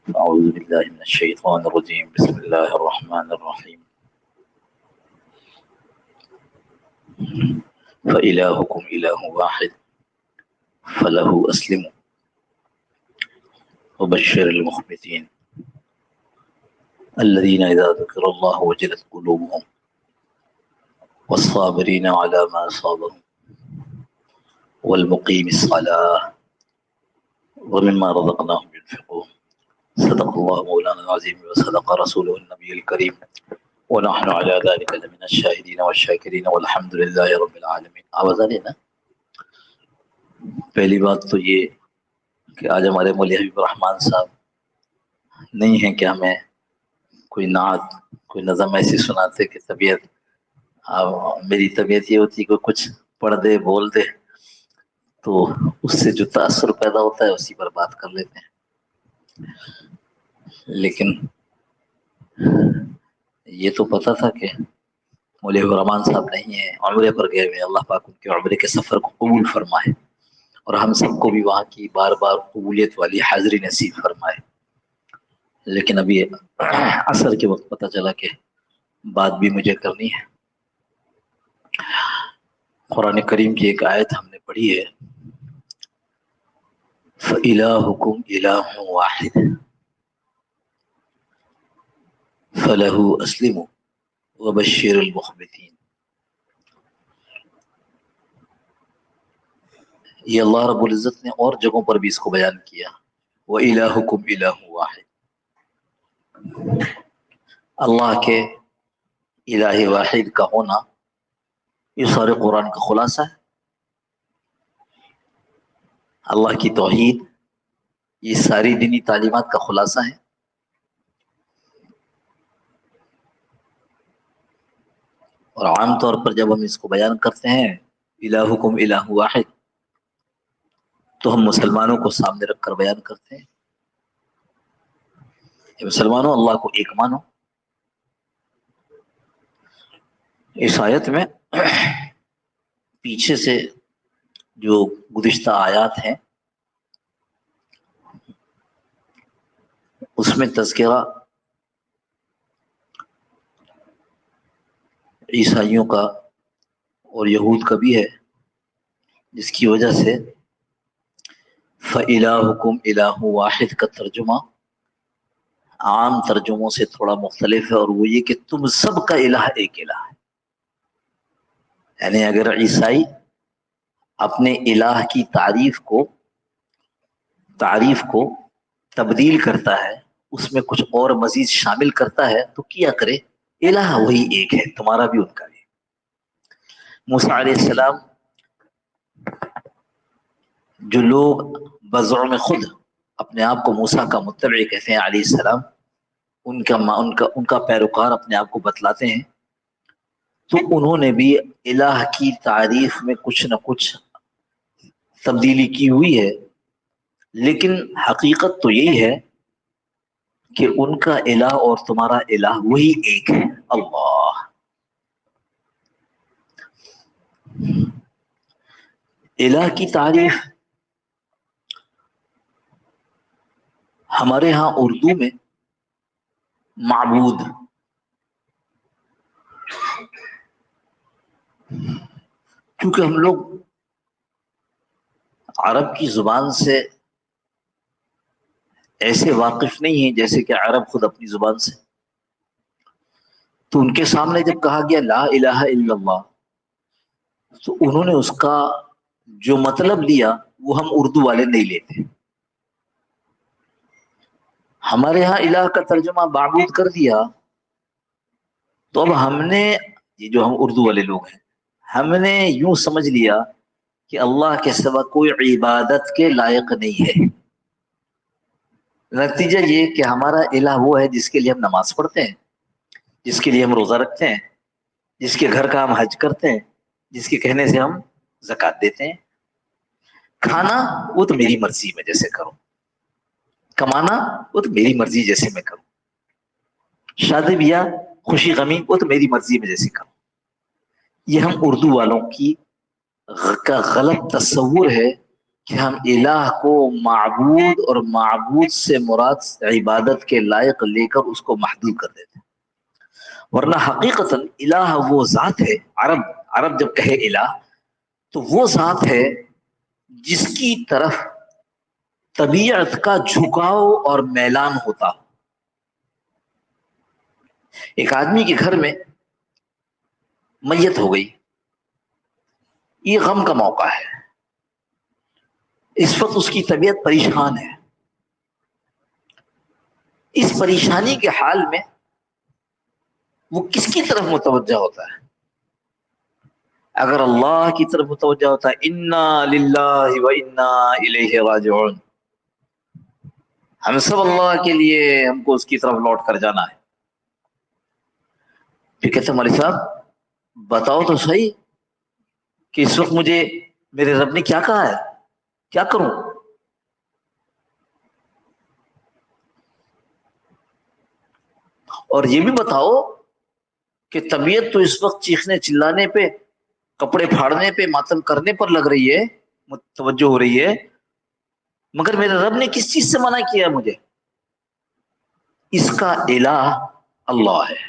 أعوذ بالله من الشيطان الرجيم بسم الله الرحمن الرحيم فإلهكم إله واحد فله أسلموا وبشر المخبتين الذين إذا ذكر الله وجلت قلوبهم والصابرين على ما أصابهم والمقيم الصلاة ومما رزقناهم ينفقون صدق الله مولانا العظيم وصدق رسوله النبي الكريم ونحن على ذلك لمن الشاهدين والشاكرين والحمد لله رب العالمين. آواز آ رہی ہے نا؟ پہلی بات تو یہ کہ آج ہمارے مولوی حبیب الرحمن صاحب نہیں ہیں کہ ہمیں کوئی نعت کوئی نظم ایسی سناتے کہ طبیعت میری طبیعت یہ ہوتی ہے کہ کچھ پڑھ دے بول دے تو اس سے جو تاثر پیدا ہوتا ہے اسی پر بات کر لیتے ہیں. لیکن یہ تو پتا تھا کہ مولوی حبیب الرحمن صاحب نہیں ہیں، عمرے پر گئے ہوئے. اللہ پاک ان کے عمرے کے سفر کو قبول فرمائے اور ہم سب کو بھی وہاں کی بار بار قبولیت والی حاضری نصیب فرمائے. لیکن ابھی عصر کے وقت پتہ چلا کہ بات بھی مجھے کرنی ہے. قرآن کریم کی ایک آیت ہم نے پڑھی ہے، فَإِلَٰهُكُمْ إِلَٰهٌ وَاحِدٌ فَلَهُ أَسْلِمُوا وَبَشِّرِ الْمُخْبِتِينَ. یہ اللہ رب العزت نے اور جگہوں پر بھی اس کو بیان کیا، وَإِلَٰهُكُمْ إِلَٰهٌ وَاحِدٌ. اللہ کے الہ واحد کا ہونا یہ سارے قرآن کا خلاصہ ہے. اللہ کی توحید یہ ساری دینی تعلیمات کا خلاصہ ہے. اور عام طور پر جب ہم اس کو بیان کرتے ہیں الہکم الہ واحد تو ہم مسلمانوں کو سامنے رکھ کر بیان کرتے ہیں کہ مسلمانوں اللہ کو ایک مانو. اس آیت میں پیچھے سے جو گزشتہ آیات ہیں اس میں تذکرہ عیسائیوں کا اور یہود کا بھی ہے، جس کی وجہ سے فَإِلَٰهُكُمْ إِلَٰهٌ واحد کا ترجمہ عام ترجموں سے تھوڑا مختلف ہے، اور وہ یہ کہ تم سب کا الہ ایک الہ ہے. یعنی اگر عیسائی اپنے الہ کی تعریف کو تبدیل کرتا ہے، اس میں کچھ اور مزید شامل کرتا ہے تو کیا کرے، الہ وہی ایک ہے، تمہارا بھی ان کا بھی. موسیٰ علیہ السلام جو لوگ بزعم خود اپنے آپ کو موسیٰ کا متبع کہتے ہیں علیہ السلام، ان کا پیروکار اپنے آپ کو بتلاتے ہیں، تو انہوں نے بھی الہ کی تعریف میں کچھ نہ کچھ تبدیلی کی ہوئی ہے. لیکن حقیقت تو یہی ہے کہ ان کا الہ اور تمہارا الہ وہی ایک ہے، اللہ. الہ کی تعریف ہمارے ہاں اردو میں معبود، کیونکہ ہم لوگ عرب کی زبان سے ایسے واقف نہیں ہیں جیسے کہ عرب خود اپنی زبان سے. تو ان کے سامنے جب کہا گیا لا الہ الا اللہ تو انہوں نے اس کا جو مطلب لیا وہ ہم اردو والے نہیں لیتے. ہمارے ہاں الہ کا ترجمہ معبود کر دیا تو اب ہم نے، یہ جو ہم اردو والے لوگ ہیں، ہم نے یوں سمجھ لیا کہ اللہ کے سوا کوئی عبادت کے لائق نہیں ہے. نتیجہ یہ کہ ہمارا الہ وہ ہے جس کے لیے ہم نماز پڑھتے ہیں، جس کے لیے ہم روزہ رکھتے ہیں، جس کے گھر کا ہم حج کرتے ہیں، جس کے کہنے سے ہم زکوٰۃ دیتے ہیں. کھانا وہ تو میری مرضی میں جیسے کروں، کمانا وہ تو میری مرضی جیسے میں کروں، شادی بیاہ خوشی غمی وہ تو میری مرضی میں جیسے کروں. یہ ہم اردو والوں کا غلط تصور ہے کہ ہم الہ کو معبود اور معبود سے مراد عبادت کے لائق لے کر اس کو محدود کر دیتے ہیں، ورنہ حقیقتاً الہ وہ ذات ہے، عرب جب کہے الہ تو وہ ذات ہے جس کی طرف طبیعت کا جھکاؤ اور میلان ہوتا ہو۔ ایک آدمی کے گھر میں میت ہو گئی، یہ غم کا موقع ہے، اس وقت اس کی طبیعت پریشان ہے، اس پریشانی کے حال میں وہ کس کی طرف متوجہ ہوتا ہے؟ اگر اللہ کی طرف متوجہ ہوتا ہے، انا للہ و انا الیہ راجعون، ہم سب اللہ کے لیے، ہم کو اس کی طرف لوٹ کر جانا ہے، پھر کہتے ہیں مولوی صاحب بتاؤ تو صحیح کہ اس وقت مجھے میرے رب نے کیا کہا ہے، کیا کروں؟ اور یہ بھی بتاؤ کہ طبیعت تو اس وقت چیخنے چلانے پہ، کپڑے پھاڑنے پہ، ماتم کرنے پر لگ رہی ہے، متوجہ ہو رہی ہے، مگر میرے رب نے کس چیز سے منع کیا مجھے؟ اس کا الہ اللہ ہے،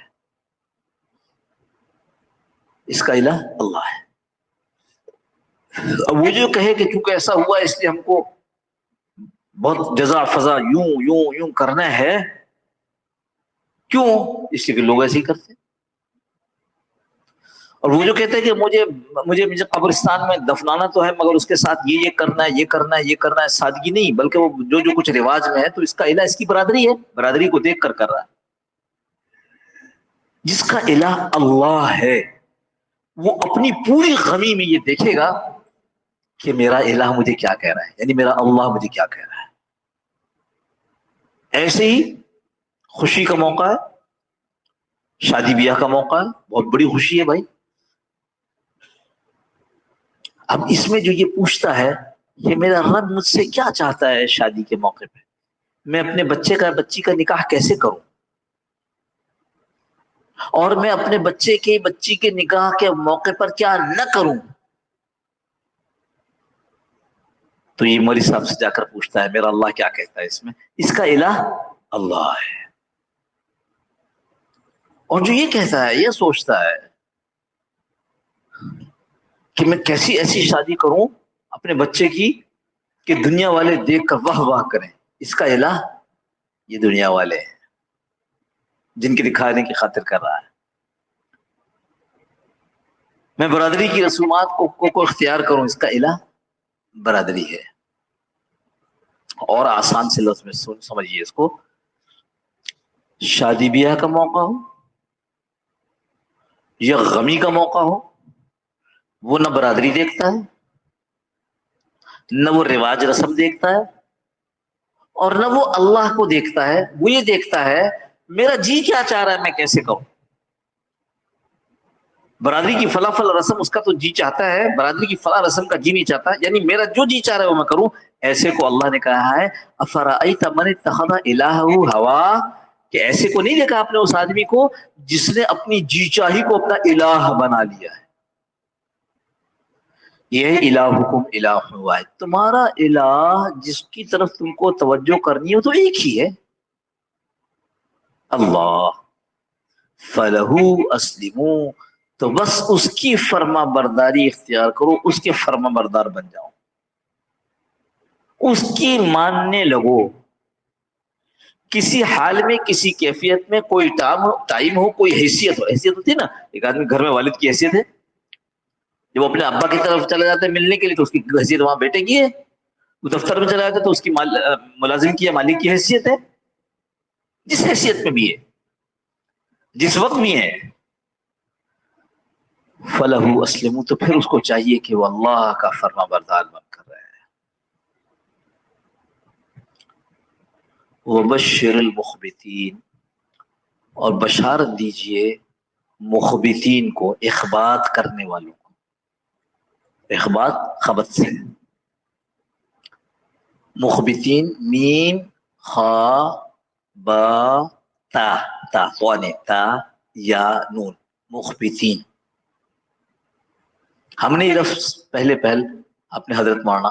اس کا الہ اللہ ہے۔ اب وہ جو کہے کہ چونکہ ایسا ہوا اس لیے ہم کو بہت جزا فضا یوں یوں یوں کرنا ہے، کیوں؟ اس لیے کہ لوگ ایسے ہی کرتے ہیں۔ اور وہ جو کہتے ہیں کہ مجھے قبرستان میں دفنانا تو ہے مگر اس کے ساتھ یہ کرنا ہے، یہ کرنا ہے، یہ کرنا ہے، سادگی نہیں بلکہ وہ جو کچھ رواج میں ہے، تو اس کا الہ اس کی برادری ہے، برادری کو دیکھ کر رہا ہے۔ جس کا الہ اللہ ہے وہ اپنی پوری غمی میں یہ دیکھے گا کہ میرا الہ مجھے کیا کہہ رہا ہے، یعنی میرا اللہ مجھے کیا کہہ رہا ہے۔ ایسے ہی خوشی کا موقع ہے، شادی بیاہ کا موقع ہے، بہت بڑی خوشی ہے بھائی۔ اب اس میں جو یہ پوچھتا ہے کہ میرا رب مجھ سے کیا چاہتا ہے شادی کے موقع پہ، میں اپنے بچی کا نکاح کیسے کروں، اور میں اپنے بچی کے نکاح کے موقع پر کیا نہ کروں، تو یہ مولوی صاحب سے جا کر پوچھتا ہے میرا اللہ کیا کہتا ہے اس میں۔ اس کا الہ اللہ ہے، اور جو یہ کہتا ہے، یہ سوچتا ہے کہ میں کیسی ایسی شادی کروں اپنے بچے کی کہ دنیا والے دیکھ کر واہ واہ کریں، اس کا الہ یہ دنیا والے ہیں جن کے دکھانے کی خاطر کر رہا ہے۔ میں برادری کی رسومات کو اختیار کروں، اس کا الہ برادری ہے۔ اور آسان سے لفظ میں سمجھیے اس کو، شادی بیاہ کا موقع ہو یا غمی کا موقع ہو، وہ نہ برادری دیکھتا ہے، نہ وہ رواج رسم دیکھتا ہے، اور نہ وہ اللہ کو دیکھتا ہے، وہ یہ دیکھتا ہے میرا جی کیا چاہ رہا ہے میں کیسے کہوں۔ برادری کی فلاں فلاں رسم اس کا تو جی چاہتا ہے، برادری کی فلاں رسم کا جی نہیں چاہتا، یعنی میرا جو جی چاہ رہا ہے وہ میں کروں۔ ایسے کو اللہ نے کہا ہے افرأیت من اتخذ الہہ ہوا، کہ ایسے کو نہیں دیکھا آپ نے اس آدمی کو جس نے اپنی جی چاہی کو اپنا الہ بنا لیا ہے۔ یہ الہکم الہ واحد، تمہارا الہ جس کی طرف تم کو توجہ کرنی ہے وہ تو ایک ہی ہے، اللہ، فلہو اسلموا، تو بس اس کی فرما برداری اختیار کرو، اس کے فرما بردار بن جاؤ، اس کی ماننے لگو۔ کسی حال میں، کسی کیفیت میں، کوئی ٹائم ہو، کوئی حیثیت ہو، حیثیت ہوتی ہے نا، ایک آدمی گھر میں والد کی حیثیت ہے، جب وہ اپنے ابا کی طرف چلا جاتا ہے ملنے کے لیے تو اس کی حیثیت وہاں بیٹے کی ہے، وہ دفتر میں چلا جاتا ہے تو اس کی ملازم کی یا مالک کی حیثیت ہے، جس حیثیت میں بھی ہے، جس وقت بھی ہے، فَلَهُ أَسْلِمُوا، تو پھر اس کو چاہیے کہ وہ اللہ کا فرما بردار بن کر رہے ہیں۔ وَبَشِّرِ الْمُخْبِتِينَ، اور بشارت دیجئے مخبتین کو، اخبات کرنے والوں کو، اخبات خبت سے، مخبتین میم خا با تا وانے تا یا نون، مخبتین۔ ہم نے یہ لفظ پہلے اپنے حضرت مولانا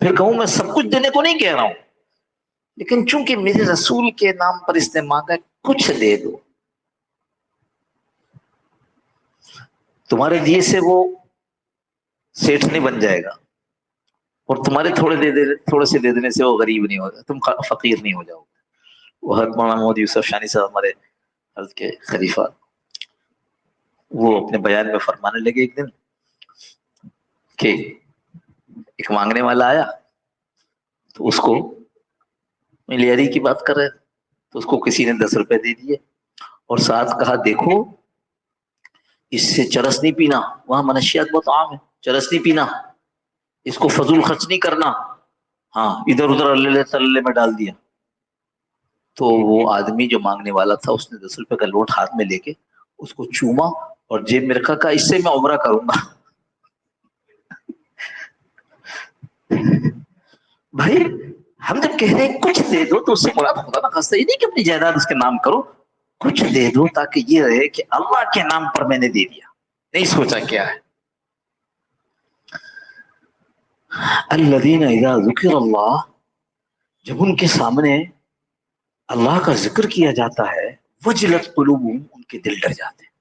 پھر کہوں میں سب کچھ دینے کو نہیں کہہ رہا ہوں، لیکن چونکہ میرے رسول کے نام پر اس نے مانگا کچھ دے دو. تمہارے دیے سے وہ سیٹھ نہیں بن جائے گا، اور تمہارے تھوڑے سے دے دینے سے وہ غریب نہیں ہوگا، تم فقیر نہیں ہو جاؤ گے. وہ حضرت مولانا محمد یوسف شانی صاحب ہمارے حضرت کے خلیفہ، وہ اپنے بیان میں فرمانے لگے ایک دن کہ ایک مانگنے والا آیا تو اس کو ملیاری کی بات کر رہے تھے، تو اس کو کسی نے 10 روپے دے دیے اور ساتھ کہا دیکھو اس سے چرس نہیں پینا، وہاں منشیات بہت عام ہے، چرس نہیں پینا، اس کو فضول خرچ نہیں کرنا. ہاں ادھر ادھر اللہ میں ڈال دیا. تو وہ آدمی جو مانگنے والا تھا اس نے 10 روپے کا نوٹ ہاتھ میں لے کے اس کو چوما اور جیب میں رکھا، کہا اس سے میں عمرہ کروں گا. بھائی ہم جب کہہ رہے ہیں کچھ دے دو تو اس سے مراد خدا نہ خاصہ یہ نہیں کہ اپنی جائیداد اس کے نام کرو، کچھ دے دو تاکہ یہ رہے کہ اللہ کے نام پر میں نے دے دیا، نہیں سوچا کیا ہے. الذین اذا ذکر اللہ، جب ان کے سامنے اللہ کا ذکر کیا جاتا ہے، وجلت قلوبہم، ان کے دل ڈر جاتے ہیں.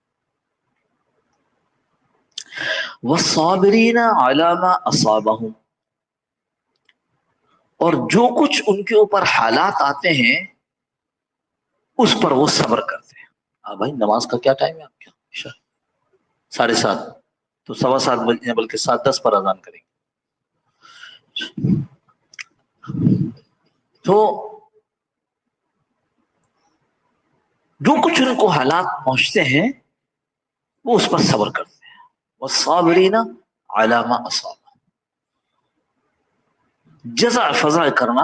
والصابرین علی ما اصابہم، اور جو کچھ ان کے اوپر حالات آتے ہیں اس پر وہ صبر کرتے ہیں. بھائی نماز کا کیا ٹائم ہے آپ کا؟ 7:30، تو 7:15 بجے بلکہ 7:10 پر اذان کریں گے. تو جو کچھ ان کو حالات پہنچتے ہیں وہ اس پر صبر کرتے ہیں. والصابرین علی ما اصابہم، جزع فضع کرنا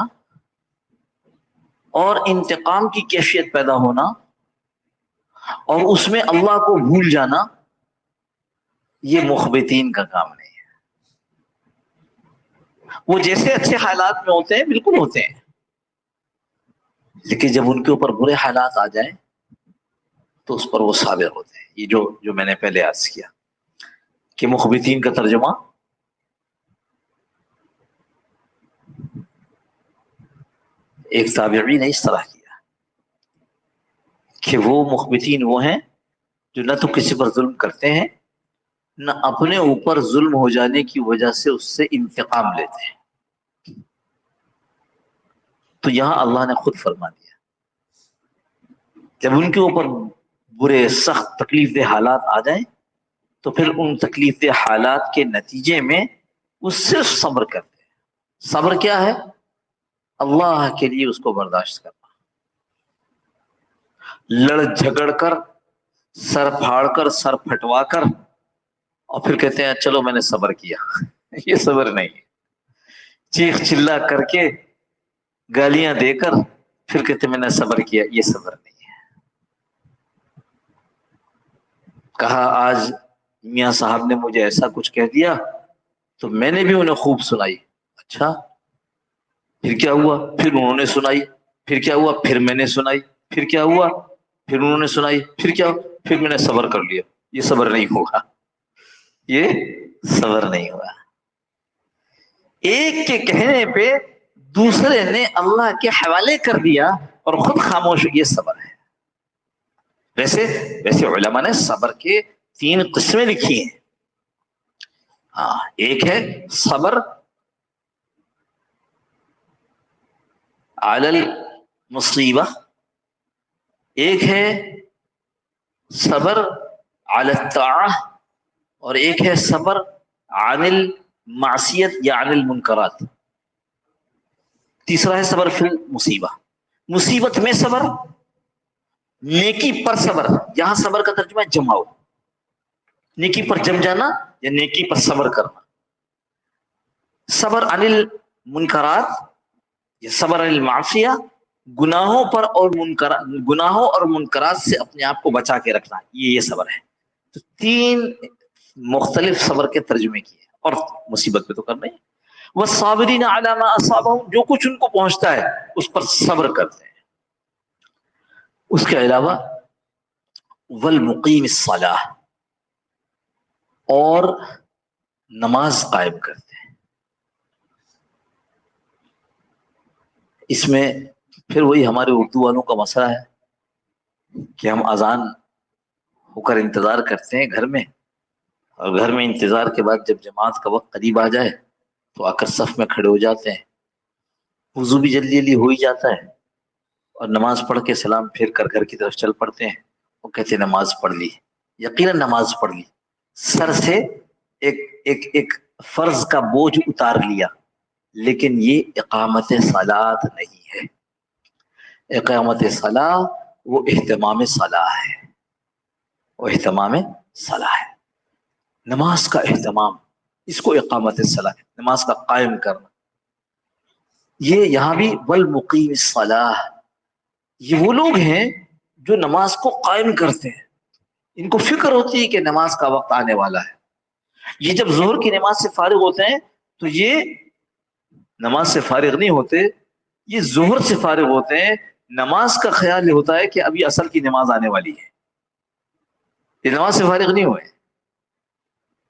اور انتقام کی کیفیت پیدا ہونا اور اس میں اللہ کو بھول جانا، یہ مخبتین کا کام نہیں ہے. وہ جیسے اچھے حالات میں ہوتے ہیں بالکل ہوتے ہیں، لیکن جب ان کے اوپر برے حالات آ جائیں تو اس پر وہ صابر ہوتے ہیں. یہ جو میں نے پہلے عرض کیا کہ مخبتین کا ترجمہ ایک تابعی نے اس طرح کیا کہ وہ مخبتین وہ ہیں جو نہ تو کسی پر ظلم کرتے ہیں، نہ اپنے اوپر ظلم ہو جانے کی وجہ سے اس سے انتقام لیتے ہیں. تو یہاں اللہ نے خود فرما دیا جب ان کے اوپر برے سخت تکلیف دہ حالات آ جائیں تو پھر ان تکلیف دہ حالات کے نتیجے میں اس سے صبر کرتے ہیں. صبر کیا ہے؟ اللہ کے لیے اس کو برداشت کرنا، لڑ جھگڑ کر، سر پھاڑ کر، سر پھٹوا کر، اور پھر کہتے ہیں چلو میں نے صبر کیا. یہ صبر نہیں ہے. چیخ چلا کر کے، گالیاں دے کر، پھر کہتے میں نے صبر کیا، یہ صبر نہیں ہے. کہا آج میاں صاحب نے مجھے ایسا کچھ کہہ دیا تو میں نے بھی انہیں خوب سنائی. اچھا پھر کیا ہوا؟ پھر انہوں نے سنائی. پھر کیا ہوا؟ پھر میں نے سنائی. پھر کیا ہوا؟ پھر انہوں نے سنائی. پھر کیا ہوا؟ پھر میں نے صبر کر لیا. یہ صبر نہیں ہوگا، یہ صبر نہیں ہوا. ایک کے کہنے پہ دوسرے نے اللہ کے حوالے کر دیا اور خود خاموش، یہ صبر ہے. ویسے علماء نے صبر کے 3 قسمیں لکھی ہیں. ہاں ایک ہے صبر علی المصیبہ، ایک ہے صبر علی الطاعہ، اور ایک ہے صبر عن المعصیت یا عن المنکرات. تیسرا ہے صبر فی المصیبہ، مصیبت میں صبر، نیکی پر صبر. یہاں صبر کا ترجمہ ہے جماؤ، نیکی پر جم جانا یا نیکی پر صبر کرنا. صبر عن المنکرات یا صبر عن المعصیہ، گناہوں پر اور گناہوں اور منکرات سے اپنے آپ کو بچا کے رکھنا، یہ صبر ہے. تو 3 مختلف صبر کے ترجمے کیے، اور مصیبت پہ تو کرنا ہی. والصابرین علی ما اصابہم، جو کچھ ان کو پہنچتا ہے اس پر صبر کرتے ہیں. اس کے علاوہ والمقیم الصلاۃ، اور نماز قائم کرتے ہیں. اس میں پھر وہی ہمارے اردو والوں کا مسئلہ ہے کہ ہم اذان ہو کر انتظار کرتے ہیں گھر میں، اور گھر میں انتظار کے بعد جب جماعت کا وقت قریب آ جائے تو آ کر صف میں کھڑے ہو جاتے ہیں، وضو بھی جلدی جلدی ہو ہی جاتا ہے، اور نماز پڑھ کے سلام پھیر کر گھر کی طرف چل پڑتے ہیں، وہ کہتے ہیں نماز پڑھ لی، یقیناً نماز پڑھ لی، سر سے ایک ایک ایک فرض کا بوجھ اتار لیا، لیکن یہ اقامت صلاۃ نہیں ہے۔ اقامت صلاح وہ اہتمام صلاح ہے، وہ اہتمام صلاح ہے، نماز کا اہتمام، اس کو اقامت صلاح، نماز کا قائم کرنا۔ یہ یہاں بھی والمقیم الصلاح، یہ وہ لوگ ہیں جو نماز کو قائم کرتے ہیں، ان کو فکر ہوتی ہے کہ نماز کا وقت آنے والا ہے۔ یہ جب ظہر کی نماز سے فارغ ہوتے ہیں تو یہ نماز سے فارغ نہیں ہوتے، یہ ظہر سے فارغ ہوتے ہیں، نماز کا خیال یہ ہوتا ہے کہ ابھی عصر کی نماز آنے والی ہے، یہ نماز سے فارغ نہیں ہوئے،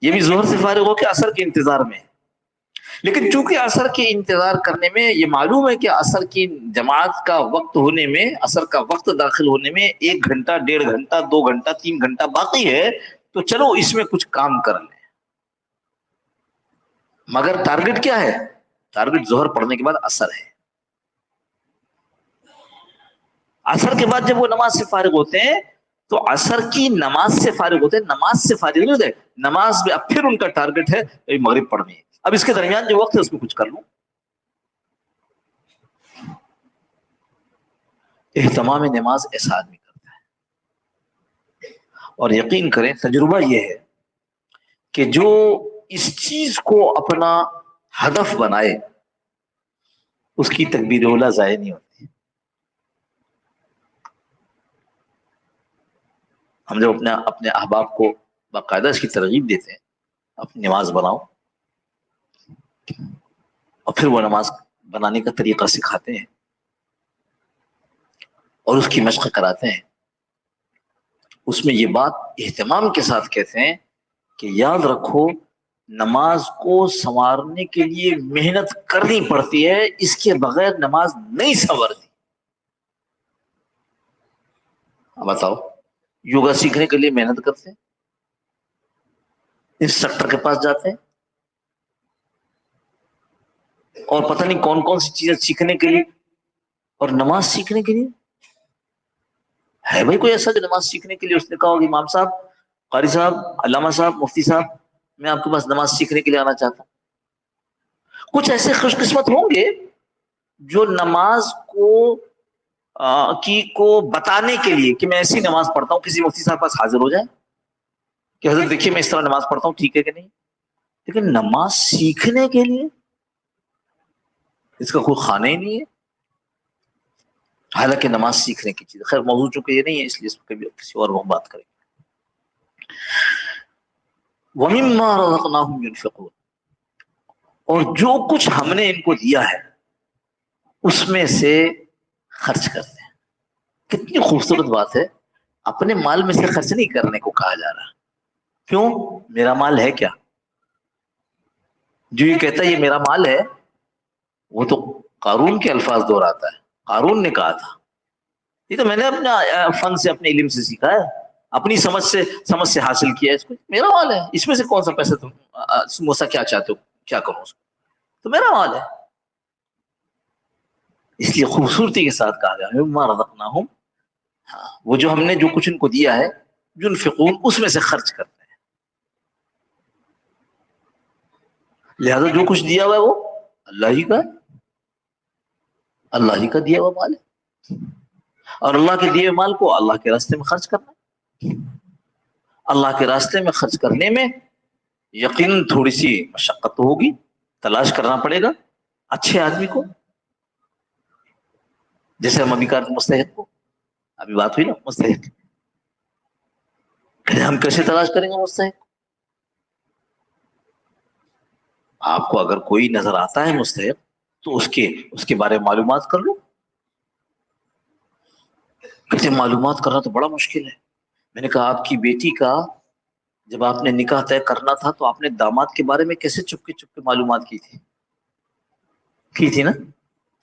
یہ بھی ظہر سے فارغ ہو کے عصر کے انتظار میں۔ لیکن چونکہ عصر کے انتظار کرنے میں یہ معلوم ہے کہ عصر کی جماعت کا وقت ہونے میں، عصر کا وقت داخل ہونے میں 1 گھنٹہ، 1.5 گھنٹہ، 2 گھنٹہ، 3 گھنٹہ باقی ہے، تو چلو اس میں کچھ کام کر لیں۔ مگر ٹارگٹ کیا ہے؟ ٹارگٹ ظہر پڑھنے کے بعد عصر ہے۔ عصر کے بعد جب وہ نماز سے فارغ ہوتے ہیں تو عصر کی نماز سے فارغ ہوتے ہیں، نماز سے فارغ نہیں ہوتے، نماز میں اب پھر ان کا ٹارگٹ ہے مغرب پڑھنی ہے، اب اس کے درمیان جو وقت ہے اس میں کچھ کر لوں۔ اہتمام نماز ایسا آدمی کرتا ہے، اور یقین کریں تجربہ یہ ہے کہ جو اس چیز کو اپنا ہدف بنائے اس کی تکبیر اولیٰ ضائع نہیں ہوتی۔ ہم جب اپنے احباب کو باقاعدہ اس کی ترغیب دیتے ہیں، اپنی نماز بناؤ، اور پھر وہ نماز بنانے کا طریقہ سکھاتے ہیں اور اس کی مشق کراتے ہیں، اس میں یہ بات اہتمام کے ساتھ کہتے ہیں کہ یاد رکھو نماز کو سنوارنے کے لیے محنت کرنی پڑتی ہے، اس کے بغیر نماز نہیں سنورتی۔ بتاؤ، یوگا سیکھنے کے لیے محنت کرتے ہیں، انسٹرکٹر کے پاس جاتے ہیں، اور پتہ نہیں کون کون سی چیزیں سیکھنے کے لیے، اور نماز سیکھنے کے لیے ہے بھائی کوئی ایسا جو نماز سیکھنے کے لیے اس نے کہا ہوگا امام صاحب، قاری صاحب، علامہ صاحب، مفتی صاحب، میں آپ کے پاس نماز سیکھنے کے لیے آنا چاہتا ہوں؟ کچھ ایسے خوش قسمت ہوں گے جو نماز کو بتانے کے لیے کہ میں ایسی نماز پڑھتا ہوں کسی مفتی صاحب پاس حاضر ہو جائے کہ حضرت دیکھیے میں اس طرح نماز پڑھتا ہوں، ٹھیک ہے کہ نہیں؟ لیکن نماز سیکھنے کے لیے اس کا کوئی خانہ ہی نہیں ہے، حالانکہ نماز سیکھنے کی چیز۔ خیر موضوع چونکہ یہ نہیں ہے اس لیے اس پہ کسی اور وقت بات کریں گے۔ وَمِمَّا رَزَقْنَاهُمْ يُنْفِقُونَ، اور جو کچھ ہم نے ان کو دیا ہے اس میں سے خرچ کرتے ہیں۔ کتنی خوبصورت بات ہے، اپنے مال میں سے خرچ نہیں کرنے کو کہا جا رہا۔ کیوں؟ میرا مال ہے کیا؟ جو یہ کہتا ہے یہ میرا مال ہے، وہ تو قارون کے الفاظ دہراتا ہے۔ قارون نے کہا تھا یہ تو میں نے اپنے فن سے، اپنے علم سے سیکھا ہے، اپنی سمجھ سے حاصل کیا ہے، اس کو میرا مال ہے، اس میں سے کون سا پیسہ تم موسیٰ کیا چاہتے ہو کیا کرو اس کو، تو میرا مال ہے۔ اس لیے خوبصورتی کے ساتھ کہا گیا مما رزقناہم، وہ جو ہم نے جو کچھ ان کو دیا ہے، ينفقون، اس میں سے خرچ کرتے ہیں۔ لہذا جو کچھ دیا ہوا ہے وہ اللہ ہی کا، اللہ ہی کا دیا ہوا مال ہے، اور اللہ کے دیے مال کو اللہ کے راستے میں خرچ کرنا۔ اللہ کے راستے میں خرچ کرنے میں یقیناً تھوڑی سی مشقت تو ہوگی، تلاش کرنا پڑے گا اچھے آدمی کو، جیسے ہم ابھی کہا مستحق کو، ابھی بات ہوئی نا مستحق، کہ ہم کیسے تلاش کریں گے مستحق؟ آپ کو اگر کوئی نظر آتا ہے مستحق تو اس کے بارے میں معلومات کر لو۔ کہتے معلومات کرنا تو بڑا مشکل ہے۔ میں نے کہا آپ کی بیٹی کا جب آپ نے نکاح طے کرنا تھا تو آپ نے داماد کے بارے میں کیسے چپکے چپکے معلومات کی تھی نا؟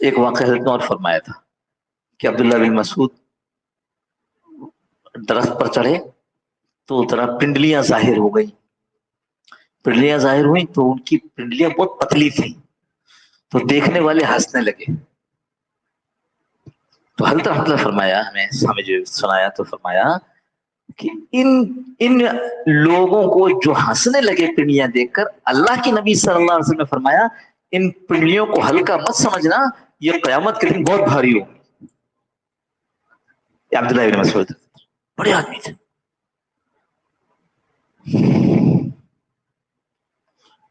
ایک واقعہ حضرت نے اور فرمایا تھا کہ عبداللہ بن مسعود درخت پر چڑھے تو ذرا پنڈلیاں ظاہر ہو گئی. پنڈلیاں ظاہر ہوئی تو ان کی پنڈلیاں بہت پتلی تھی تو دیکھنے والے ہنسنے لگے. تو حضرت رحمۃ اللہ فرمایا, ہمیں جو سنایا تو فرمایا کہ ان لوگوں کو جو ہنسنے لگے پنڈلیاں دیکھ کر, اللہ کی نبی صلی اللہ علیہ وسلم نے فرمایا ان پنڈلیوں کو ہلکا مت سمجھنا, یہ قیامت کے دن بہت بھاری ہو. عبداللہ بن مسعود بڑے آدمی تھے.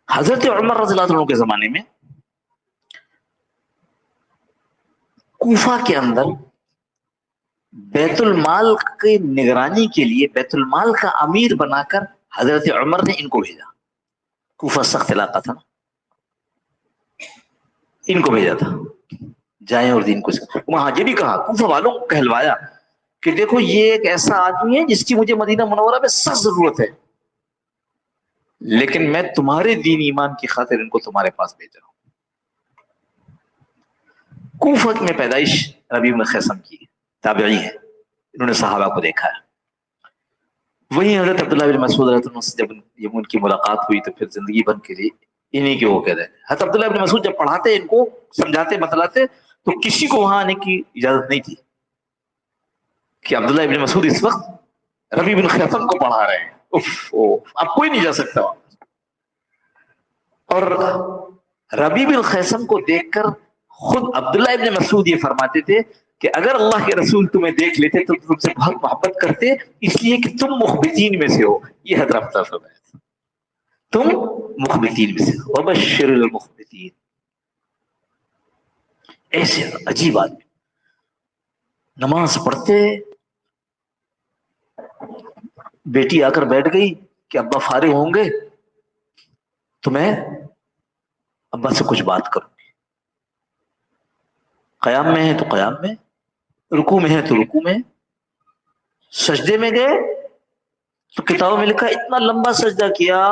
حضرت عمر رضی اللہ عنہ کے زمانے میں کوفہ کے اندر بیت المال کی نگرانی کے لیے بیت المال کا امیر بنا کر حضرت عمر نے ان کو بھیجا. کوفہ سخت علاقہ تھا, ان کو بھیجا تھا جائیں اور دین کو. وہاں یہ بھی کہا, کوفہ والوں کو کہلوایا کہ دیکھو یہ ایک ایسا آدمی ہے جس کی مجھے مدینہ منورہ میں سخت ضرورت ہے, لیکن میں تمہارے دین ایمان کی خاطر ان کو تمہارے پاس بھیج رہا ہوں. کوفہ میں پیدائش ربیع بن خیثم کی, تابعی ہے, انہوں نے صحابہ کو دیکھا ہے. وہی حضرت عبداللہ بن مسعود رضی اللہ عنہ سے جب ان کی ملاقات ہوئی تو پھر زندگی بھر کے لیے انہی کے وہ کہہ رہے. حضرت عبداللہ بن مسعود جب پڑھاتے ان کو سمجھاتے بتلاتے تو کسی کو وہاں آنے کی اجازت نہیں تھی کہ عبداللہ بن مسعود اس وقت ربیع بن خیثم کو پڑھا رہے ہیں. اب کوئی نہیں جا سکتا. اور ربیع بن خیثم کو دیکھ کر خود عبداللہ ابن مسعود یہ فرماتے تھے کہ اگر اللہ کے رسول تمہیں دیکھ لیتے تو تم سے بہت محبت کرتے, اس لیے کہ تم مخبتین میں سے ہو. یہ حضرت فرمایا تھا, تم مخبتین میں سے ہو. وبشر المخبتین. ایسے عجیب آدمی نماز پڑھتے, بیٹی آ کر بیٹھ گئی کہ ابا فارغ ہوں گے تو میں ابا سے کچھ بات کروں گی. قیام میں ہے تو قیام میں, رکوع میں ہے تو رکوع میں, سجدے میں گئے تو کتابوں میں لکھا اتنا لمبا سجدہ کیا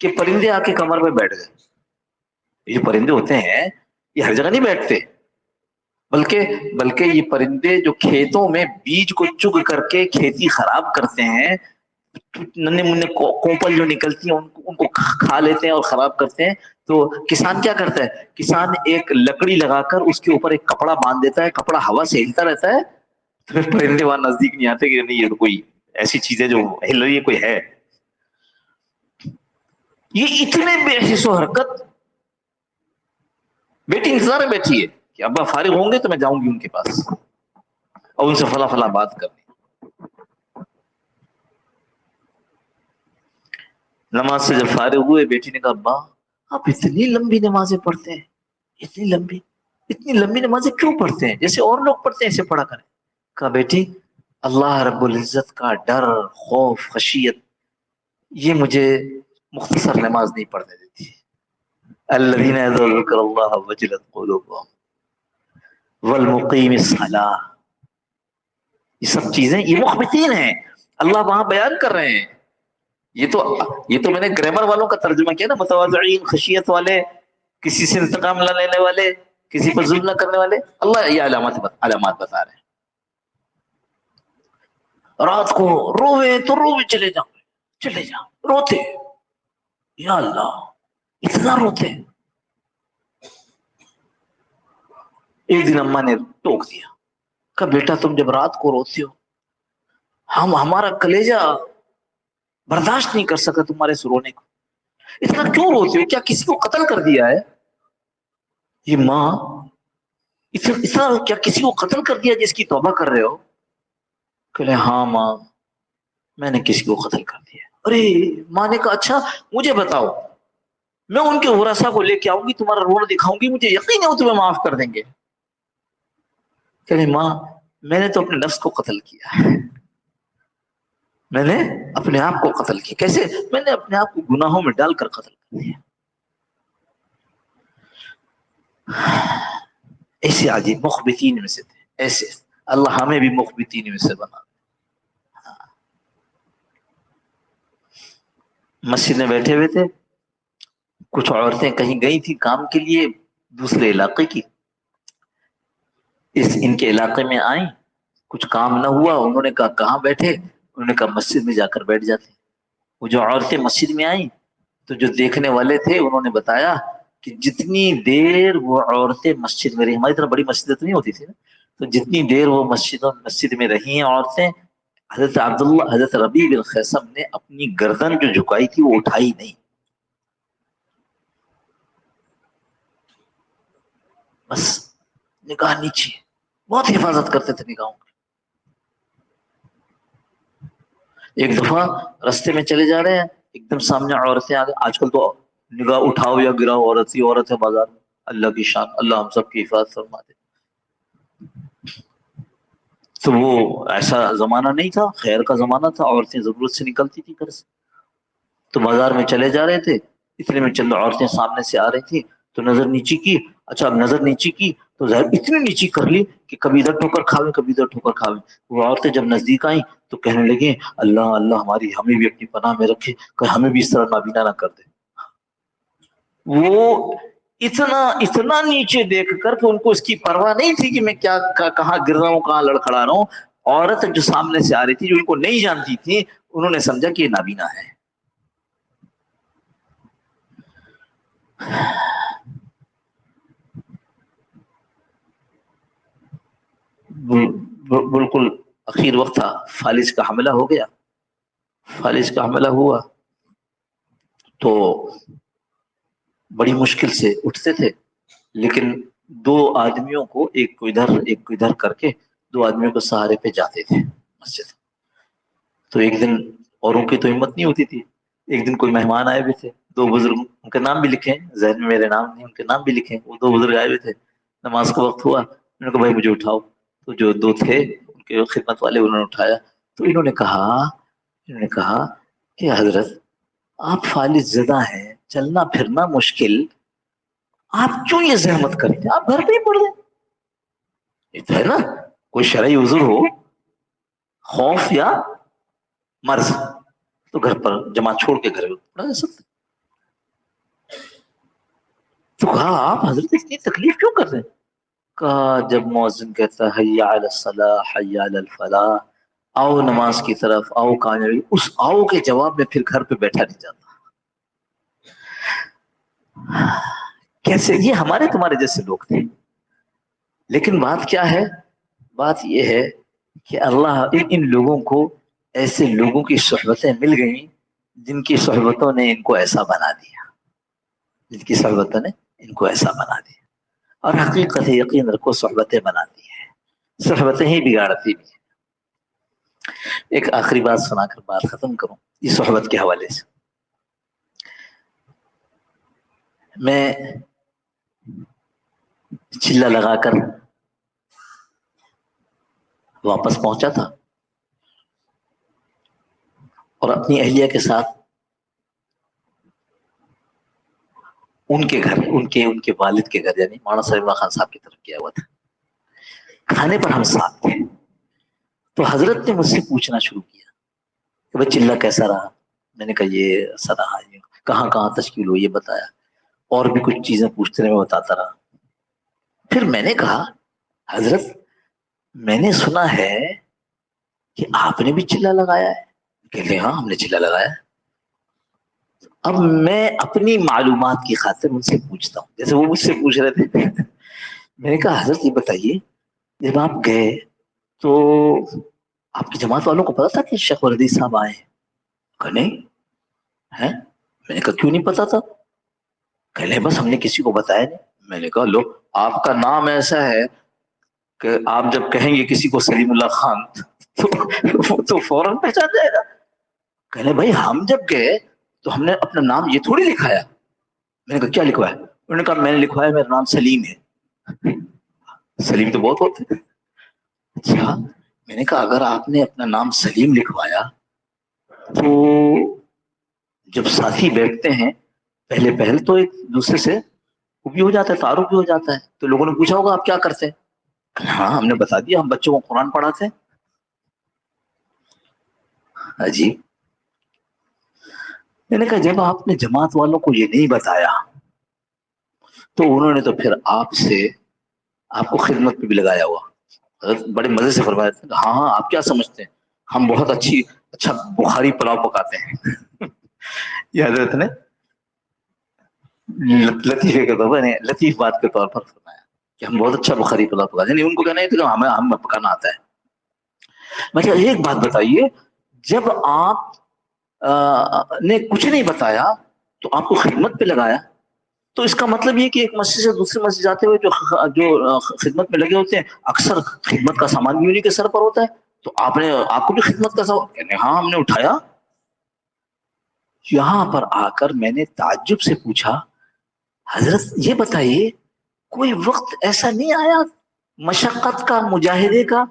کہ پرندے آ کے کمر میں بیٹھ گئے. یہ پرندے ہوتے ہیں یہ ہر جگہ نہیں بیٹھتے, بلکہ یہ پرندے جو کھیتوں میں بیج کو چگ کر کے کھیتی خراب کرتے ہیں, ننے منے کوپل جو نکلتی ہیں ان کو کھا لیتے ہیں اور خراب کرتے ہیں. تو کسان کیا کرتا ہے, کسان ایک لکڑی لگا کر اس کے اوپر ایک کپڑا باندھ دیتا ہے, کپڑا ہوا سے ہلتا رہتا ہے, تو پھر پرندے وہاں نزدیک نہیں آتے کہ نہیں یہ تو کوئی ایسی چیز ہے جو ہل رہی ہے, کوئی ہے. یہ اتنے بے حس و حرکت, بیٹی انتظار میں بیٹھی ہے کہ ابا فارغ ہوں گے تو میں جاؤں گی ان کے پاس اور ان سے فلاں فلاں بات کرنی. نماز سے جب فارغ ہوئے بیٹی نے کہا ابا آپ اتنی لمبی نمازیں پڑھتے ہیں, اتنی لمبی نمازیں کیوں پڑھتے ہیں, جیسے اور لوگ پڑھتے ہیں ایسے پڑھا کریں. کہا بیٹی اللہ رب العزت کا ڈر, خوف, خشیت یہ مجھے مختصر نماز نہیں پڑھنے دیتی. الذین اذا ذکر اللہ وجلت قلوبهم والمقیم الصلاۃ, یہ سب چیزیں یہ مخبتین ہیں, اللہ وہاں بیان کر رہے ہیں. یہ تو میں نے گرامر والوں کا ترجمہ کیا نا, متواضعین, خشیت والے, کسی سے انتقام نہ لینے والے, کسی پر ظلم نہ کرنے والے. اللہ یہ علامات بتا رہے ہیں. رات کو روے تو روے چلے جاؤ روتے, یا اللہ اتنا روتے. ایک دن اماں نے ٹوک دیا, کہا بیٹا تم جب رات کو روتے ہو ہمارا کلیجہ برداشت نہیں کر سکا تمہارے سے رونے کو, اتنا کیوں روتے ہو, کیا کسی کو قتل کر دیا ہے؟ یہ ماں اتنا کیا کسی کو قتل کر دیا جس کی توبہ کر رہے ہو؟ کہ ہاں ماں میں نے کسی کو قتل کر دیا. ارے ماں نے کہا اچھا مجھے بتاؤ, میں ان کے ورثہ کو لے کے آؤں گی, تمہارا رونا دکھاؤں گی, مجھے یقین ہے وہ تمہیں معاف کر دیں گے. کہ ماں میں نے تو اپنے نفس کو قتل کیا, میں نے اپنے آپ کو قتل کیا. کیسے؟ میں نے اپنے آپ کو گناہوں میں ڈال کر قتل کر دیا. ایسے عجیب مخبتین میں سے تھے, ایسے اللہ ہمیں بھی مخبتین میں سے بنا. مسجد میں بیٹھے ہوئے تھے, کچھ عورتیں کہیں گئی تھی کام کے لیے دوسرے علاقے کی, ان کے علاقے میں آئیں, کچھ کام نہ ہوا, انہوں نے کہا کہاں بیٹھے, انہوں نے کہا مسجد میں جا کر بیٹھ جاتے. وہ جو عورتیں مسجد میں آئیں تو جو دیکھنے والے تھے انہوں نے بتایا کہ جتنی دیر وہ عورتیں مسجد میں رہی, ہماری طرح بڑی مسجد تو نہیں ہوتی تھی نا, تو جتنی دیر وہ مسجد میں رہی ہیں عورتیں, حضرت ربیع بن خیثم نے اپنی گردن جو جھکائی تھی وہ اٹھائی نہیں, بس نگاہ نیچے. بہت حفاظت کرتے تھے نگاہوں کی. ایک دفعہ رستے میں چلے جا رہے ہیں, ایک دم سامنے عورتیں آ گئی. آج کل تو نگاہ اٹھاؤ یا گراؤ, عورت ہی عورت ہے بازار میں. اللہ کی شان, اللہ ہم سب کی حفاظت فرما دے. تو وہ ایسا زمانہ نہیں تھا, خیر کا زمانہ تھا, عورتیں ضرورت سے نکلتی تھی گھر سے. تو بازار میں چلے جا رہے تھے, اتنے میں چند عورتیں سامنے سے آ رہی تھی, تو نظر نیچی کی. اچھا, اب نظر نیچی کی تو ظاہر اتنی نیچی کر لی کہ کبھی ادھر ٹھوکر کھاوے کبھی ادھر ٹھوکر کھاوے. وہ عورتیں جب نزدیک آئیں تو کہنے لگیں اللہ اللہ ہماری ہمیں بھی اپنی پناہ میں رکھے, کہ ہمیں بھی اس طرح نابینا نہ کر دے. وہ اتنا نیچے دیکھ کر کہ ان کو اس کی پرواہ نہیں تھی کہ میں کیا کہاں گر رہا ہوں, کہاں لڑکھڑا رہا ہوں. عورت جو سامنے سے آ رہی تھی, جو ان کو نہیں جانتی تھی, انہوں نے سمجھا کہ یہ نابینا ہے. بالکل اخیر وقت تھا, فالج کا حملہ ہو گیا. فالج کا حملہ ہوا تو بڑی مشکل سے اٹھتے تھے, لیکن دو آدمیوں کو, ایک کو ادھر کر کے, دو آدمیوں کو سہارے پہ جاتے تھے مسجد. تو ایک دن, اوروں کی تو ہمت نہیں ہوتی تھی, ایک دن کوئی مہمان آئے ہوئے تھے, دو بزرگ, ان کے نام بھی لکھے ہیں ذہن میں, میرے نام نہیں, ان کے نام بھی لکھے ہیں. وہ دو بزرگ آئے ہوئے تھے, نماز کا وقت ہوا, انہوں نے کہا بھائی مجھے اٹھاؤ. تو جو دو تھے ان کے خدمت والے, انہوں نے اٹھایا. تو انہوں نے کہا کہ حضرت آپ فالج زدہ ہیں, چلنا پھرنا مشکل, آپ کیوں یہ زحمت کرتے, آپ گھر پہ ہی پڑھ لیں. یہ تو ہے نا, کوئی شرعی عذر ہو, خوف یا مرض, تو گھر پر جماعت چھوڑ کے گھر میں پڑھا جا سکتا. تو کہا آپ حضرت اتنی تکلیف کیوں کر رہے ہیں؟ کہا جب مؤذن کہتا ہے حی علی الصلاح حی علی الفلاح, آؤ نماز کی طرف, آؤ کامیابی, اس آؤ کے جواب میں پھر گھر پہ بیٹھا نہیں جاتا. کیسے, یہ ہمارے تمہارے جیسے لوگ تھے. لیکن بات کیا ہے, بات یہ ہے کہ اللہ ان لوگوں کو ایسے لوگوں کی صحبتیں مل گئیں جن کی صحبتوں نے ان کو ایسا بنا دیا, جن کی صحبتوں نے ان کو ایسا بنا دیا. اور حقیقت یقین رکھو, صحبتیں بناتی ہیں, صحبتیں ہی بگاڑتی بھی. ایک آخری بات سنا کر بات ختم کروں اس صحبت کے حوالے سے. میں چلا لگا کر واپس پہنچا تھا, اور اپنی اہلیہ کے ساتھ ان کے گھر, ان کے والد کے گھر, یعنی مولانا سلیم اللہ خان صاحب کی طرف کیا ہوا تھا. کھانے پر ہم ساتھ تھے. تو حضرت نے مجھ سے پوچھنا شروع کیا کہ بھائی چلہ کیسا رہا. میں نے کہا یہ ایسا رہا, یہ کہاں کہاں تشکیل ہوئی یہ بتایا, اور بھی کچھ چیزیں پوچھتے رہے, میں بتاتا رہا. پھر میں نے کہا حضرت میں نے سنا ہے کہ آپ نے بھی چلہ لگایا ہے. کہتے ہاں ہم نے چلہ لگایا. اب میں اپنی معلومات کی خاطر ان سے پوچھتا ہوں, جیسے وہ مجھ سے پوچھ رہے تھے. میں نے کہا حضرت یہ بتائیے, جب آپ گئے تو آپ کی جماعت والوں کو پتا تھا کہ شیخ الحدیث صاحب آئے ہیں؟ کہ نہیں ہے. میں نے کہا کیوں نہیں پتا تھا؟ کہ نہیں بس ہم نے کسی کو بتایا نہیں. میں نے کہا لو, آپ کا نام ایسا ہے کہ آپ جب کہیں گے کسی کو سلیم اللہ خان تو فوراً پہچان جائے گا. کہنے بھائی ہم جب گئے تو ہم نے اپنا نام یہ تھوڑی لکھایا. میں نے کہا کیا لکھوایا؟ انہوں نے کہا میں نے لکھوایا میرا نام سلیم ہے. سلیم تو بہت ہوتے ہیں. اچھا, میں نے کہا اگر آپ نے اپنا نام سلیم لکھوایا تو جب ساتھی بیٹھتے ہیں پہلے تو ایک دوسرے سے وہ بھی ہو جاتا ہے, تعارف بھی ہو جاتا ہے. تو لوگوں نے پوچھا ہوگا آپ کیا کرتے ہیں؟ ہاں ہم نے بتا دیا, ہم بچوں کو قرآن پڑھاتے ہیں. عجیب. میں نے کہا جب آپ نے جماعت والوں کو یہ نہیں بتایا تو انہوں نے تو پھر آپ سے آپ کو خدمت پہ بھی لگایا ہوا. حضرت بڑے مزے سے فرمایا تھا ہاں ہاں آپ کیا سمجھتے ہیں ہم بہت اچھا بخاری پلاؤ پکاتے ہیں. یہ حضرت نے لطیفے کے طور پر لطیف بات کے طور پر فرمایا کہ ہم بہت اچھا بخاری پلاؤ پکاتے ہیں. ان کو کہنا ہے کہ ہمیں پکانا آتا ہے. مطلب ایک بات بتائیے, جب آپ نے کچھ نہیں بتایا تو آپ کو خدمت پہ لگایا, تو اس کا مطلب یہ کہ ایک مسجد سے دوسری مسجد جاتے ہوئے جو خدمت میں لگے ہوتے ہیں اکثر خدمت کا سامان بھی انہیں کے سر پر ہوتا ہے, تو آپ کو بھی خدمت کا سامان, ہاں ہم نے اٹھایا. یہاں پر آ کر میں نے تعجب سے پوچھا حضرت یہ بتائیے کوئی وقت ایسا نہیں آیا مشقت کا, مجاہدے کا,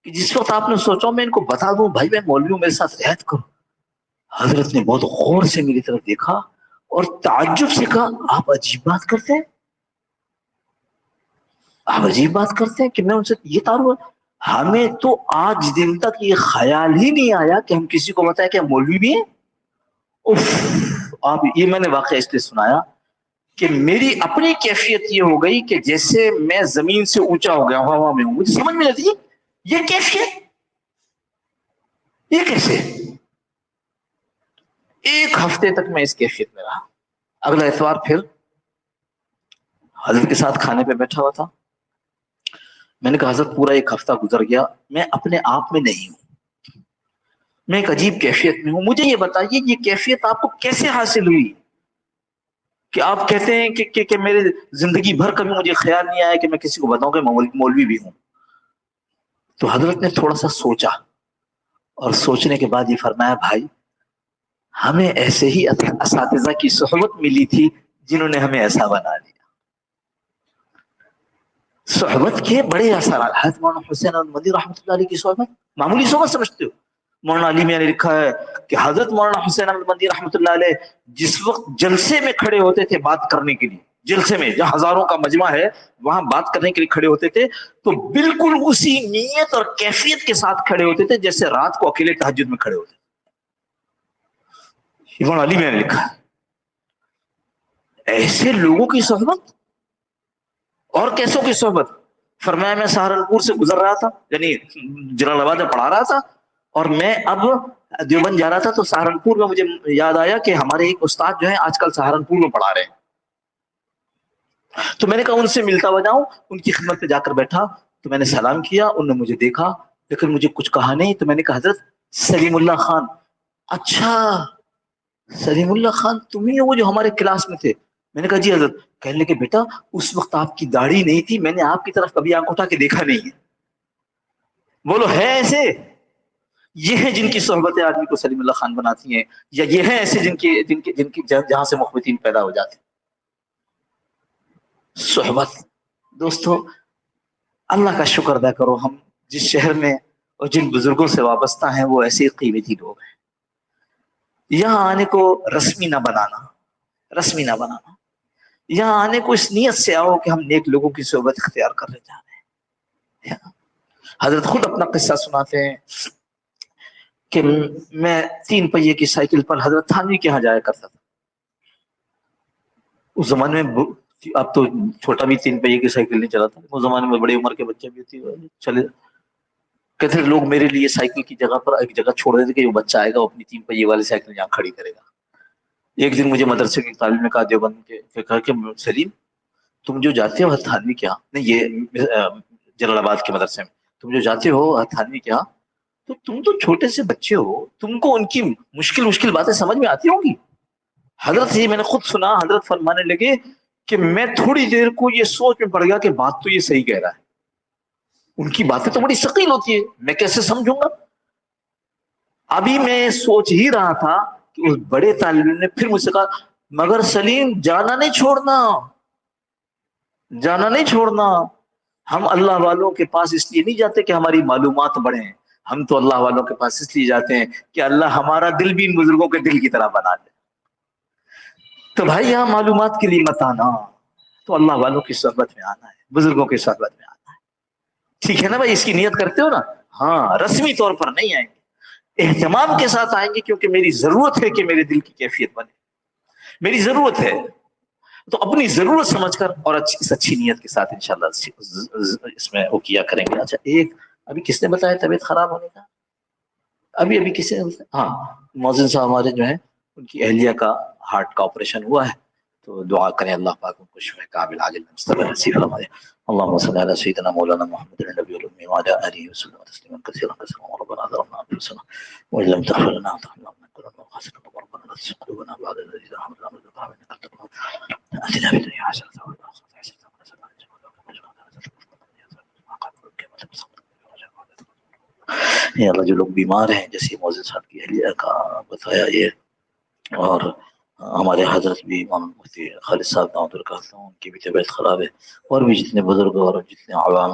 کہ جس وقت آپ نے سوچا میں ان کو بتا دوں بھائی میں مولوی ہوں میرے ساتھ رعایت کرو. حضرت نے بہت غور سے میری طرف دیکھا اور تعجب سے کہا آپ عجیب بات کرتے ہیں, آپ عجیب بات کرتے ہیں کہ میں ان سے یہ تعارف, ہمیں تو آج دن تک یہ خیال ہی نہیں آیا کہ ہم کسی کو بتائیں کہ ہم مولوی بھی ہیں. آپ یہ میں نے واقعہ اس لیے سنایا کہ میری اپنی کیفیت یہ ہو گئی کہ جیسے میں زمین سے اونچا ہو گیا ہوا میں ہوں, مجھے سمجھ میں آتی یہ کیفیت, یہ کیسے. ایک ہفتے تک میں اس کیفیت میں رہا. اگلا اتوار پھر حضرت کے ساتھ کھانے پہ بیٹھا ہوا تھا. میں نے کہا حضرت پورا ایک ہفتہ گزر گیا میں اپنے آپ میں نہیں ہوں, میں ایک عجیب کیفیت میں ہوں, مجھے یہ بتائیے یہ کیفیت آپ کو کیسے حاصل ہوئی کہ آپ کہتے ہیں کہ میرے زندگی بھر کبھی مجھے خیال نہیں آیا کہ میں کسی کو بتاؤں کہ مولوی بھی ہوں. تو حضرت نے تھوڑا سا سوچا اور سوچنے کے بعد یہ فرمایا بھائی ہمیں ایسے ہی اساتذہ کی صحبت ملی تھی جنہوں نے ہمیں ایسا بنا دیا. صحبت کے بڑے اثرات, حضرت مولانا حسین احمد مدنی رحمۃ اللہ علیہ کی صحبت معمولی صحبت سمجھتے ہو. مولانا علی میاں نے لکھا ہے کہ حضرت مولانا حسین احمد مدنی رحمۃ اللہ علیہ جس وقت جلسے میں کھڑے ہوتے تھے بات کرنے کے لیے, جلسے میں جہاں ہزاروں کا مجمع ہے وہاں بات کرنے کے لیے کھڑے ہوتے تھے تو بالکل اسی نیت اور کیفیت کے ساتھ کھڑے ہوتے تھے جیسے رات کو اکیلے تہجد میں کھڑے ہوتے تھے. مولانا علی میاں نے لکھا ہے ایسے لوگوں کی صحبت. اور کیسوں کی صحبت, فرمایا میں سہارنپور سے گزر رہا تھا, یعنی جلال آباد میں پڑھا رہا تھا, اور میں اب دیوبند جا رہا تھا تو سہارنپور میں مجھے یاد آیا کہ ہمارے ایک استاد جو ہیں آج کل سہارنپور میں پڑھا رہے ہیں. تو میں نے کہا ان سے ملتا ہوا جاؤں, ان کی خدمت پہ جا کر بیٹھا تو میں نے سلام کیا, انہوں نے مجھے دیکھا لیکن مجھے کچھ کہا نہیں. تو میں نے کہا حضرت سلیم اللہ خان. اچھا سلیم اللہ خان تم ہی ہو وہ جو ہمارے کلاس میں تھے. میں نے کہا جی حضرت. کہنے لگے بیٹا اس وقت آپ کی داڑھی نہیں تھی, میں نے آپ کی طرف کبھی آنکھ اٹھا کے دیکھا نہیں ہے. بولو ہے ایسے, یہ ہیں جن کی صحبتیں آدمی کو سلیم اللہ خان بناتی ہیں, یا یہ ہیں ایسے جن کی جہاں سے مخبتین پیدا ہو جاتے. صحبت دوستو اللہ کا شکر ادا کرو ہم جس شہر میں اور جن بزرگوں سے وابستہ ہیں وہ ایسے قیمتی لوگ ہیں. یہاں آنے کو رسمی نہ بنانا, رسمی نہ بنانا. یہاں آنے کو اس نیت سے آؤ کہ ہم نیک لوگوں کی صحبت اختیار کرنے جا رہے ہیں. حضرت خود اپنا قصہ سناتے ہیں کہ میں 3 پہیے کی سائیکل پر حضرت تھانوی کے یہاں جایا کرتا تھا. اس زمانے میں اب تو چھوٹا بھی 3 پہیے کی سائیکل نہیں چلاتا, اس زمانے میں بڑی عمر کے بچے بھی ہوتی چلے. کہتے لوگ میرے لیے سائیکل کی جگہ پر ایک جگہ چھوڑ دیتے کہ وہ بچہ آئے گا وہ اپنی 3 پہیے والی سائیکل یہاں کھڑی کرے گا. ایک دن مجھے مدرسے کی تعلیم میں کہا دیوبند کے کہا کہ سلیم تم جو جاتے ہو تھانوی کے یہاں, نہیں یہ جلال آباد کے مدرسے میں, تم جو جاتے ہو تھانوی کے یہاں تو تم تو چھوٹے سے بچے ہو, تم کو ان کی مشکل باتیں سمجھ میں آتی ہوں گی. حضرت یہ میں نے خود سنا, حضرت فرمانے لگے کہ میں تھوڑی دیر کو یہ سوچ میں پڑ گیا کہ بات تو یہ صحیح کہہ رہا ہے, ان کی باتیں تو بڑی ثقیل ہوتی ہے, میں کیسے سمجھوں گا. ابھی میں سوچ ہی رہا تھا کہ اس بڑے طالب علم نے پھر مجھ سے کہا مگر سلیم جانا نہیں چھوڑنا, جانا نہیں چھوڑنا. ہم اللہ والوں کے پاس اس لیے نہیں جاتے کہ ہماری معلومات بڑھیں, ہم تو اللہ والوں کے پاس اس لیے جاتے ہیں کہ اللہ ہمارا دل بھی ان بزرگوں کے دل کی طرح بنا دے. تو بھائی یہاں معلومات کے لیے مت آنا, تو اللہ والوں کی صحبت میں آنا ہے, بزرگوں کی صحبت میں آنا ہے. ٹھیک ہے نا بھائی, اس کی نیت کرتے ہو نا. ہاں رسمی طور پر نہیں آئیں گے, اہتمام کے ساتھ آئیں گے کیونکہ میری ضرورت ہے کہ میرے دل کی کیفیت بنے, میری ضرورت ہے. تو اپنی ضرورت سمجھ کر اور اچھی نیت کے ساتھ انشاءاللہ اس میں وہ کیا کریں گے. اچھا ایک ابھی کس نے بتایا طبیعت خراب ہونے کا؟ ابھی کسی نے بتایا؟ ہاں مؤذن صاحب ہمارے جو ہیں ان کی اہلیہ کا ہارٹ کا آپریشن ہوا ہے، تو دعا کریں اللہ پاک ان کو شفا کامل عاجل مستقبل نصیب فرمائے. اللهم صل على سيدنا مولانا محمد النبي الأمي وعلى آله وسلم تسليما كثيرا كثيرا. ربنا ظلمنا أنفسنا وإن لم تغفر لنا وترحمنا لنكونن من الخاسرين. ربنا لا تزغ قلوبنا بعد إذ هديتنا وهب لنا من لدنك رحمة إنك أنت الوهاب. آتنا في الدنيا حسنة وفي الآخرة حسنة وقنا عذاب النار. یا اللہ جو لوگ بیمار ہیں جیسے مؤذن صاحب کی اہلیہ کا بتایا یہ، اور ہمارے حضرت بھی امام مفتی خالد صاحب دامت برکاتہ ان کی بھی طبیعت خراب ہے، اور بھی جتنے بزرگ اور جتنے عوام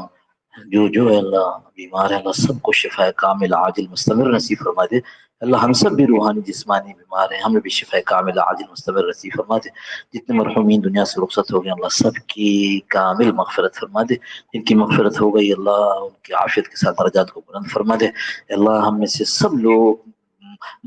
جو ہے اللہ بیمار ہے، اللہ سب کو شفا کامل عاجل مستمر نصیب فرما دے. اللہ ہم سب بھی روحانی جسمانی بیمار ہیں، ہمیں بھی شفا کامل عاجل مستمر نصیب فرما دے. جتنے مرحومین دنیا سے رخصت ہو گئے اللہ سب کی کامل مغفرت فرما دے. جن کی مغفرت ہو گئی اللہ ان کی عافیت کے ساتھ درجات کو بلند فرما دے. اللہ ہم میں سے سب لوگ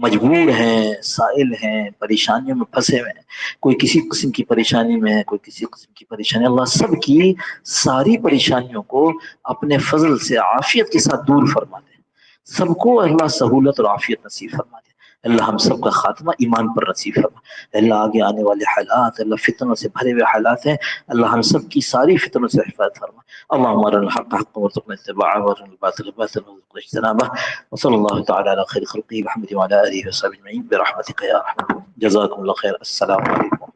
مجبور ہیں، سائل ہیں، پریشانیوں میں پھنسے ہوئے ہیں، کوئی کسی قسم کی پریشانی میں ہے، کوئی کسی قسم کی پریشانی، اللہ سب کی ساری پریشانیوں کو اپنے فضل سے عافیت کے ساتھ دور فرما دے. سب کو اللہ سہولت اور عافیت نصیب فرما دے. اللہ ہم سب کا خاتمہ ایمان پر نصیب فرما. اللہ آگے آنے والے حالات اللہ فتنوں سے بھرے ہوئے حالات ہیں، اللہ ہم سب کی ساری فتنوں سے حفاظت فرما. اللهم ارنا الحق حقا وارزقنا اتباعه وارنا الباطل باطلا وارزقنا اجتنابه. وصلى الله تعالى على خير خلقه محمد وعلى اله وصحبه اجمعين برحمتك يا ارحم. جزاكم الله خير. السلام عليكم.